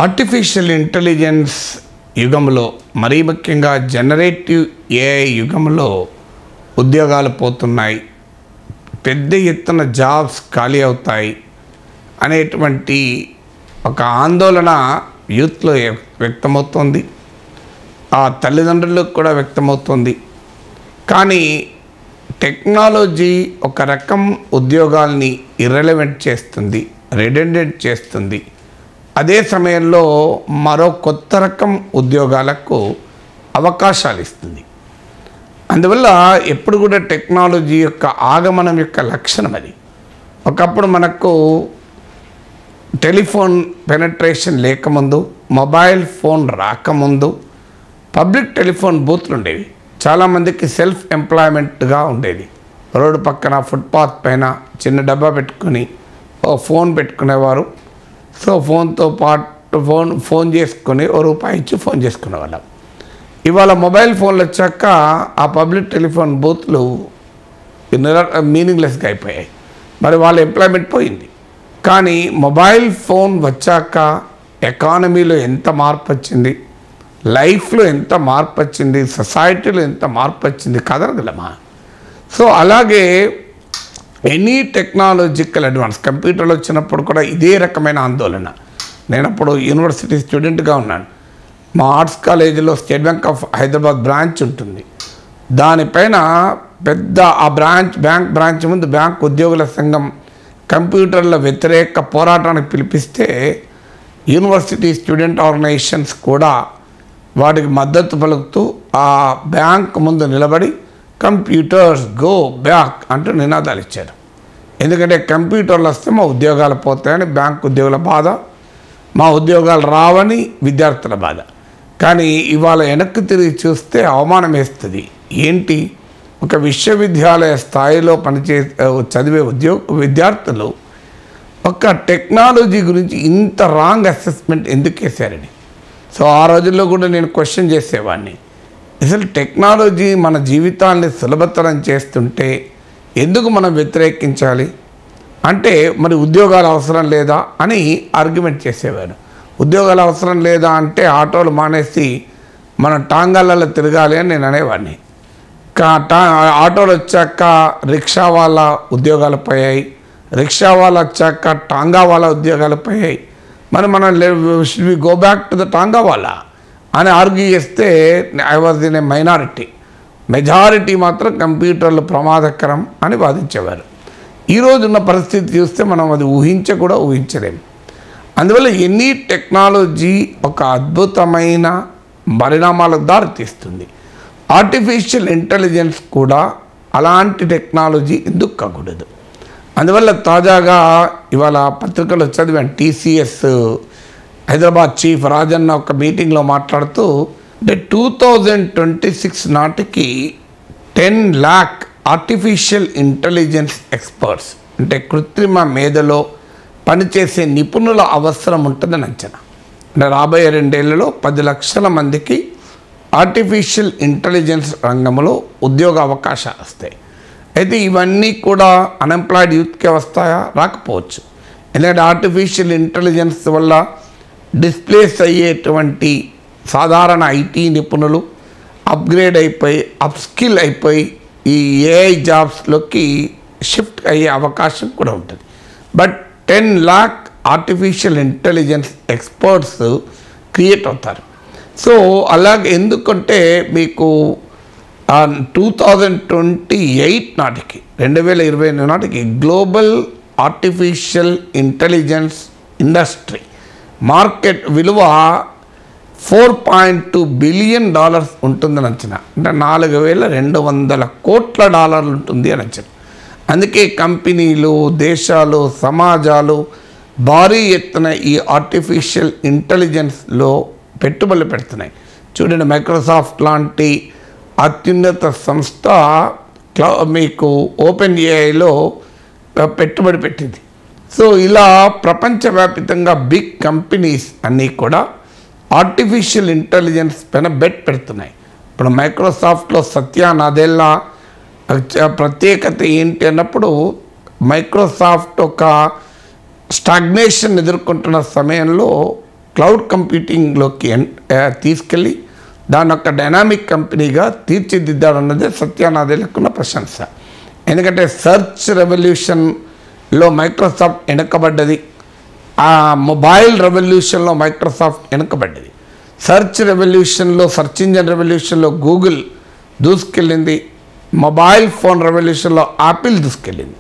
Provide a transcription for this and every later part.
Artificial intelligence యుగంలో మరీ ముఖ్యంగా జనరేటివ్ ఏఐ యుగంలో ఉద్యోగాలు పోతున్నాయి, పెద్ద ఎత్తున జాబ్స్ ఖాళీ అవుతాయి అనేటువంటి ఒక ఆందోళన యూత్లో వ్యక్తమవుతుంది, ఆ తల్లిదండ్రులకు కూడా వ్యక్తమవుతుంది. కానీ టెక్నాలజీ ఒక రకం ఉద్యోగాల్ని ఇర్రెలవెంట్ చేస్తుంది, రిడెండెంట్ చేస్తుంది. అదే సమయంలో మరో కొత్త రకం ఉద్యోగాలకు అవకాశాలు ఇస్తుంది. అందువల్ల ఎప్పుడు కూడా టెక్నాలజీ యొక్క ఆగమనం యొక్క లక్షణం అది. ఒకప్పుడు మనకు టెలిఫోన్ పెనట్రేషన్ లేకముందు, మొబైల్ ఫోన్ రాకముందు పబ్లిక్ టెలిఫోన్ బూత్లు ఉండేవి. చాలామందికి సెల్ఫ్ ఎంప్లాయ్మెంట్గా ఉండేది. రోడ్డు పక్కన ఫుట్పాత్ పైన చిన్న డబ్బా పెట్టుకొని ఓ ఫోన్ పెట్టుకునేవారు. సో ఫోన్తో పాటు ఫోన్ చేసుకొని ₹1 ఇచ్చి ఫోన్ చేసుకునేవాళ్ళం. ఇవాళ మొబైల్ ఫోన్లు వచ్చాక ఆ పబ్లిక్ టెలిఫోన్ బూత్లు మీనింగ్లెస్గా అయిపోయాయి. మరి వాళ్ళ ఎంప్లాయ్మెంట్ పోయింది. కానీ మొబైల్ ఫోన్ వచ్చాక ఎకానమీలో ఎంత మార్పు వచ్చింది, లైఫ్లో ఎంత మార్పు వచ్చింది, సొసైటీలో ఎంత మార్పు వచ్చింది కదనగలమా? సో అలాగే ఎనీ టెక్నాలజికల్ అడ్వాన్స్, కంప్యూటర్లు వచ్చినప్పుడు కూడా ఇదే రకమైన ఆందోళన. నేను అప్పుడు యూనివర్సిటీ స్టూడెంట్గా ఉన్నాను. మా ఆర్ట్స్ కాలేజీలో state bank of Hyderabad branch ఉంటుంది. దానిపైన పెద్ద ఆ బ్రాంచ్ ముందు బ్యాంక్ ఉద్యోగుల సంఘం కంప్యూటర్ల వ్యతిరేక పోరాటానికి పిలిపిస్తే యూనివర్సిటీ స్టూడెంట్ ఆర్గనైజేషన్స్ కూడా వాటికి మద్దతు పలుకుతూ ఆ బ్యాంక్ ముందు నిలబడి కంప్యూటర్స్ గో బ్యాక్ అంటూ నినాదాలు ఇచ్చారు. ఎందుకంటే కంప్యూటర్లు వస్తే మా ఉద్యోగాలు పోతాయని బ్యాంక్ ఉద్యోగుల బాధ, మా ఉద్యోగాలు రావని విద్యార్థుల బాధ. కానీ ఇవాళ వెనక్కి తిరిగి చూస్తే అవమానం వేస్తుంది. ఏంటి, ఒక విశ్వవిద్యాలయ స్థాయిలో చదివే విద్యార్థులు ఒక టెక్నాలజీ గురించి ఇంత రాంగ్ అసెస్మెంట్ ఎందుకు వేశారని. సో ఆ రోజుల్లో కూడా నేను క్వశ్చన్ చేసేవాడిని, అసలు టెక్నాలజీ మన జీవితాన్ని సులభతరం చేస్తుంటే ఎందుకు మనం వ్యతిరేకించాలి? అంటే మరి ఉద్యోగాలు అవసరం లేదా అని ఆర్గ్యుమెంట్ చేసేవారు. ఉద్యోగాలు అవసరం లేదా అంటే ఆటోలు మానేసి మనం టాంగాలలో తిరగాలి అని నేను అనేవాడిని. ఆటోలు వచ్చాక రిక్షా వాళ్ళ ఉద్యోగాలు పోయాయి, రిక్షా వాళ్ళ వచ్చాక టాంగా వాళ్ళ ఉద్యోగాలు పోయాయి. మరి మనం should we go back to the tonga వాళ్ళ అని ఆర్గ్యూ చేస్తే I was in a minority. Majority మాత్రం కంప్యూటర్లు ప్రమాదకరం అని వాదించేవారు. ఈరోజున్న పరిస్థితి చూస్తే మనం అది ఊహించలేము. అందువల్ల ఎనీ టెక్నాలజీ ఒక అద్భుతమైన పరిణామాలకు దారితీస్తుంది. ఆర్టిఫిషియల్ ఇంటెలిజెన్స్ కూడా అలాంటి టెక్నాలజీ ఎందుకు కాకూడదు? అందువల్ల తాజాగా ఇవాళ పత్రికలో చదివాను, TCS హైదరాబాద్ చీఫ్ రాజన్న ఒక మీటింగ్లో మాట్లాడుతూ 2026 నాటికి 10 lakh ఆర్టిఫిషియల్ ఇంటెలిజెన్స్ ఎక్స్పర్ట్స్, అంటే కృత్రిమ మేధలో పనిచేసే నిపుణుల అవసరం ఉంటుందని అంచనా. అంటే రాబోయే 2 ఏళ్లలో 10 లక్షల మందికి ఆర్టిఫిషియల్ ఇంటెలిజెన్స్ రంగంలో ఉద్యోగ అవకాశాలు వస్తాయి. అయితే ఇవన్నీ కూడా అన్ఎంప్లాయిడ్ యూత్కే వస్తాయా? రాకపోవచ్చు. ఎందుకంటే ఆర్టిఫిషియల్ ఇంటెలిజెన్స్ వల్ల డిస్ప్లేస్ అయ్యేటువంటి సాధారణ IT నిపుణులు అప్గ్రేడ్ అయిపోయి అప్స్కిల్ అయిపోయి ఈ AI జాబ్స్లోకి షిఫ్ట్ అయ్యే అవకాశం కూడా ఉంటుంది. But 10 lakh artificial intelligence experts create అవుతారు. సో అలాగే ఎందుకంటే మీకు 2028 నాటికి 2028 నాటికి global artificial intelligence industry market విలువ $4.2 బిలియన్ ఉంటుందని అంచనా. అంటే $4,200 కోట్ల ఉంటుంది అని అంచనా. అందుకే కంపెనీలు, దేశాలు, సమాజాలు భారీ ఎత్తున ఈ ఆర్టిఫిషియల్ ఇంటెలిజెన్స్లో పెట్టుబడులు పెడుతున్నాయి. చూడండి, మైక్రోసాఫ్ట్ లాంటి అత్యున్నత సంస్థ మీకు OpenAIలో పెట్టుబడి పెట్టింది. సో ఇలా ప్రపంచవ్యాప్తంగా బిగ్ కంపెనీస్ అన్నీ కూడా ఆర్టిఫిషియల్ ఇంటెలిజెన్స్ పైన బెట్ పెడుతున్నాయి. ఇప్పుడు మైక్రోసాఫ్ట్లో సత్య నాదెల్లా ప్రత్యేకత ఏంటి అన్నప్పుడు మైక్రోసాఫ్ట్ ఒక స్టాగ్నేషన్ ఎదుర్కొంటున్న సమయంలో క్లౌడ్ కంప్యూటింగ్లోకి తీసుకెళ్ళి దాని యొక్క డైనామిక్ కంపెనీగా తీర్చిదిద్దాడన్నదే సత్యానాదేళ్లకున్న ప్రశంస. ఎందుకంటే సెర్చ్ రెవల్యూషన్లో మైక్రోసాఫ్ట్ వెనకబడ్డది, ఆ మొబైల్ రెవల్యూషన్లో మైక్రోసాఫ్ట్ వెనకబడ్డది. సెర్చ్ రెవల్యూషన్లో, సెర్చ్ ఇంజన్ రెవల్యూషన్లో గూగుల్ దూసుకెళ్ళింది, మొబైల్ ఫోన్ రెవల్యూషన్లో యాపిల్ దూసుకెళ్ళింది.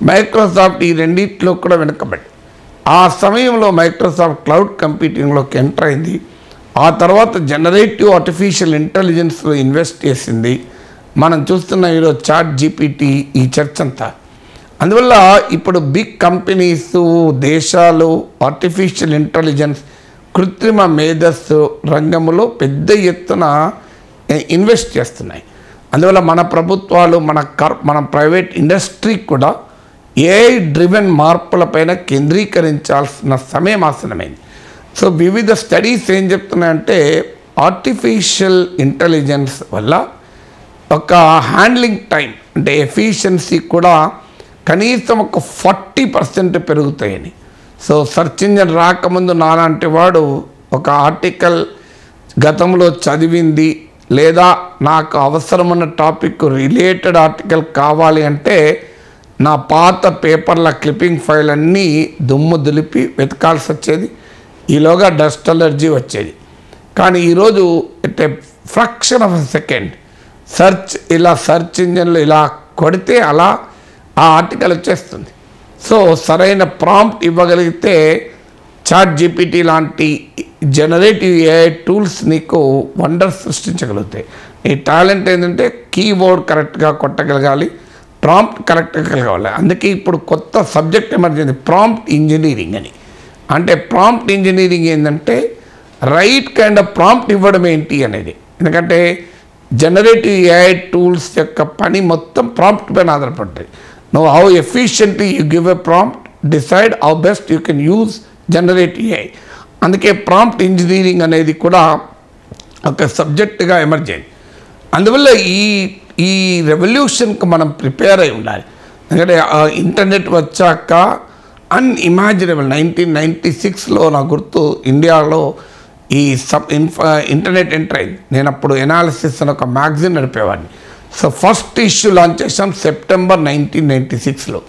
మైక్రోసాఫ్ట్ ఈ రెండింటిలో కూడా వెనకబడి ఆ సమయంలో మైక్రోసాఫ్ట్ క్లౌడ్ కంప్యూటింగ్లోకి ఎంటర్ అయింది. ఆ తర్వాత జనరేటివ్ ఆర్టిఫిషియల్ ఇంటెలిజెన్స్లో ఇన్వెస్ట్ చేసింది. మనం చూస్తున్న ఈరోజు చాట్ జీపీటీ, ఈ చర్చ అంతా. అందువల్ల ఇప్పుడు బిగ్ కంపెనీస్, దేశాలు ఆర్టిఫిషియల్ ఇంటెలిజెన్స్, కృత్రిమ మేధస్సు రంగంలో పెద్ద ఎత్తున ఇన్వెస్ట్ చేస్తున్నాయి. అందువల్ల మన ప్రభుత్వాలు, మన ప్రైవేట్ ఇండస్ట్రీ కూడా ఏఐ డ్రివెన్ మార్పులపైన కేంద్రీకరించాల్సిన సమయం ఆసన్నమైంది. సో వివిధ స్టడీస్ ఏం చెప్తున్నాయంటే ఆర్టిఫిషియల్ ఇంటెలిజెన్స్ వల్ల ఒక హ్యాండ్లింగ్ టైం అంటే ఎఫిషియన్సీ కూడా కనీసం ఒక 40% పెరుగుతాయని. సో సెర్చ్ ఇంజన్ రాకముందు నాలాంటి వాడు ఒక ఆర్టికల్ గతంలో చదివింది లేదా నాకు అవసరమైన టాపిక్ రిలేటెడ్ ఆర్టికల్ కావాలి అంటే నా పాత పేపర్ల క్లిప్పింగ్ ఫైల్ అన్నీ దుమ్ము దులిపి వెతకాల్సి వచ్చేది, ఈలోగా డస్ట్ అలర్జీ వచ్చేది. కానీ ఈరోజు at a fraction of a second search ఇంజన్లో ఇలా కొడితే అలా ఆ ఆర్టికల్ వచ్చేస్తుంది. సో సరైన ప్రాంప్ట్ ఇవ్వగలిగితే చాట్ జీపీటీ లాంటి జనరేటివ్ ఏఐ టూల్స్ నీకు వండర్స్ సృష్టించగలుగుతాయి. నీ టాలెంట్ ఏంటంటే కీబోర్డ్ కరెక్ట్గా కొట్టగలగాలి, ప్రాంప్ట్ కరెక్ట్గా కలగాలి. అందుకే ఇప్పుడు కొత్త సబ్జెక్ట్ ఎమర్జెన్సీ ప్రాంప్ట్ ఇంజనీరింగ్ అని. అంటే ప్రాంప్ట్ ఇంజనీరింగ్ ఏంటంటే రైట్ కైండ్ ఆఫ్ ప్రాంప్ట్ ఇవ్వడం ఏంటి అనేది. ఎందుకంటే జనరేటివ్ ఏఐ టూల్స్ యొక్క పని మొత్తం ప్రాంప్ట్ పైన ఆధారపడుతుంది. నువ్వు how efficiently you give a prompt, decide how best you can use generative AI. అందుకే ప్రాంప్ట్ ఇంజనీరింగ్ అనేది కూడా ఒక సబ్జెక్టుగా ఎమర్జ్ అయింది. అందువల్ల ఈ రెవల్యూషన్కి మనం ప్రిపేర్ అయి ఉండాలి. ఎందుకంటే ఇంటర్నెట్ వచ్చాక అన్ఇమాజినబుల్ 1996లో నా గుర్తు ఇండియాలో ఈ ఇంటర్నెట్ ఎంటర్ అయింది. నేను అప్పుడు ఎనాలిసిస్ అని ఒక మ్యాగజైన్ నడిపేవాడిని. సో ఫస్ట్ ఇష్యూ లాంచ్ చేసాం సెప్టెంబర్ 1996లో.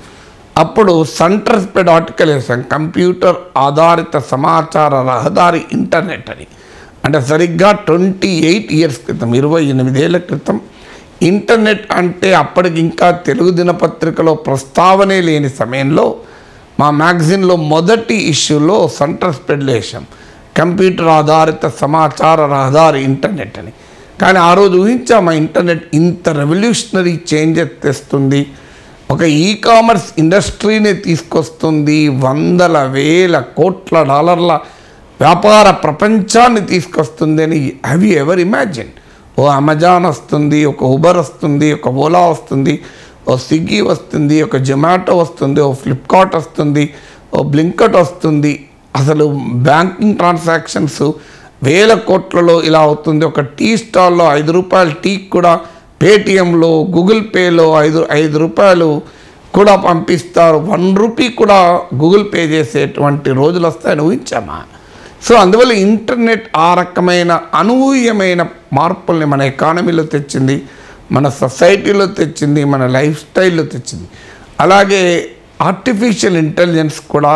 అప్పుడు సెంటర్స్పెడ్ ఆర్టికల్ వేసాం, కంప్యూటర్ ఆధారిత సమాచార రహదారి ఇంటర్నెట్ అని. అంటే సరిగ్గా 28 ఇయర్స్ క్రితం, 28 ఏళ్ల క్రితం ఇంటర్నెట్ అంటే అప్పటికి ఇంకా తెలుగు దినపత్రికలో ప్రస్తావనే లేని సమయంలో మా మ్యాగజైన్లో మొదటి ఇష్యూలో సెంటర్స్పెడ్లో వేసాం, కంప్యూటర్ ఆధారిత సమాచార రహదారి ఇంటర్నెట్ అని. కానీ ఆ రోజు ఊహించాము ఇంటర్నెట్ ఇంత రెవల్యూషనరీ చేంజెస్ తెస్తుంది, ఒక ఈ-కామర్స్ ఇండస్ట్రీని తీసుకొస్తుంది, వందల వేల కోట్ల డాలర్ల వ్యాపార ప్రపంచాన్ని తీసుకొస్తుంది అని హ్యావ్ యూ ఎవర్ ఇమాజిన్? ఓ అమెజాన్ వస్తుంది, ఒక ఉబర్ వస్తుంది, ఒక ఓలా వస్తుంది, ఓ స్విగ్గీ వస్తుంది, ఒక జొమాటో వస్తుంది, ఓ ఫ్లిప్కార్ట్ వస్తుంది, ఓ బ్లింకట్ వస్తుంది. అసలు బ్యాంకింగ్ ట్రాన్సాక్షన్స్ వేల కోట్లలో ఇలా అవుతుంది. ఒక టీ స్టాల్లో 5 రూపాయల టీకి కూడా పేటిఎంలో, గూగుల్ పేలో 5 రూపాయలు కూడా పంపిస్తారు, 1 రూపీ కూడా గూగుల్ పే చేసేటువంటి రోజులు వస్తాయని ఊహించామా? సో అందువల్ల ఇంటర్నెట్ ఆ రకమైన అనూహ్యమైన మార్పుల్ని మన ఎకానమీలో తెచ్చింది, మన సొసైటీలో తెచ్చింది, మన లైఫ్ స్టైల్లో తెచ్చింది. అలాగే ఆర్టిఫిషియల్ ఇంటెలిజెన్స్ కూడా,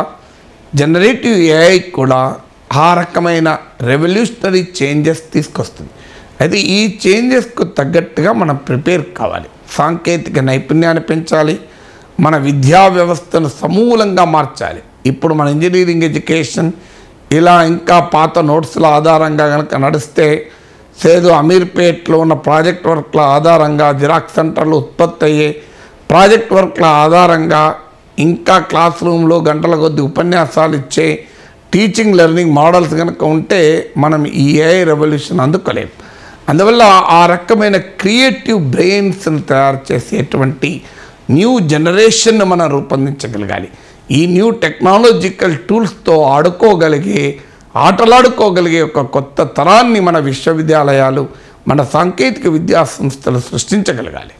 జనరేటివ్ ఏఐ కూడా ఆ రకమైన రెవల్యూషనరీ చేంజెస్ తీసుకొస్తుంది. అయితే ఈ చేంజెస్కు తగ్గట్టుగా మనం ప్రిపేర్ కావాలి, సాంకేతిక నైపుణ్యాన్ని పెంచాలి, మన విద్యా వ్యవస్థను సమూలంగా మార్చాలి. ఇప్పుడు మన ఇంజనీరింగ్ ఎడ్యుకేషన్ ఇలా ఇంకా పాత నోట్స్ల ఆధారంగా కనుక నడిస్తే, సేదు అమీర్పేట్లో ఉన్న ప్రాజెక్ట్ వర్క్ల ఆధారంగా జిరాక్స్ సెంటర్లు ఉత్పత్తి అయ్యే ప్రాజెక్ట్ వర్క్ల ఆధారంగా ఇంకా క్లాస్ రూమ్లో గంటల కొద్ది ఉపన్యాసాలు ఇచ్చే టీచింగ్ లెర్నింగ్ మోడల్స్ కనుక ఉంటే మనం ఈ ఏఐ రెవల్యూషన్ అందుకోలేం. అందువల్ల ఆ రకమైన క్రియేటివ్ బ్రెయిన్స్ని తయారు చేసేటువంటి న్యూ జనరేషన్ను మనం రూపొందించగలగాలి. ఈ న్యూ టెక్నాలజికల్ టూల్స్తో ఆటలాడుకోగలిగే ఒక కొత్త తరాన్ని మన విశ్వవిద్యాలయాలు, మన సాంకేతిక విద్యా సంస్థలు సృష్టించగలగాలి.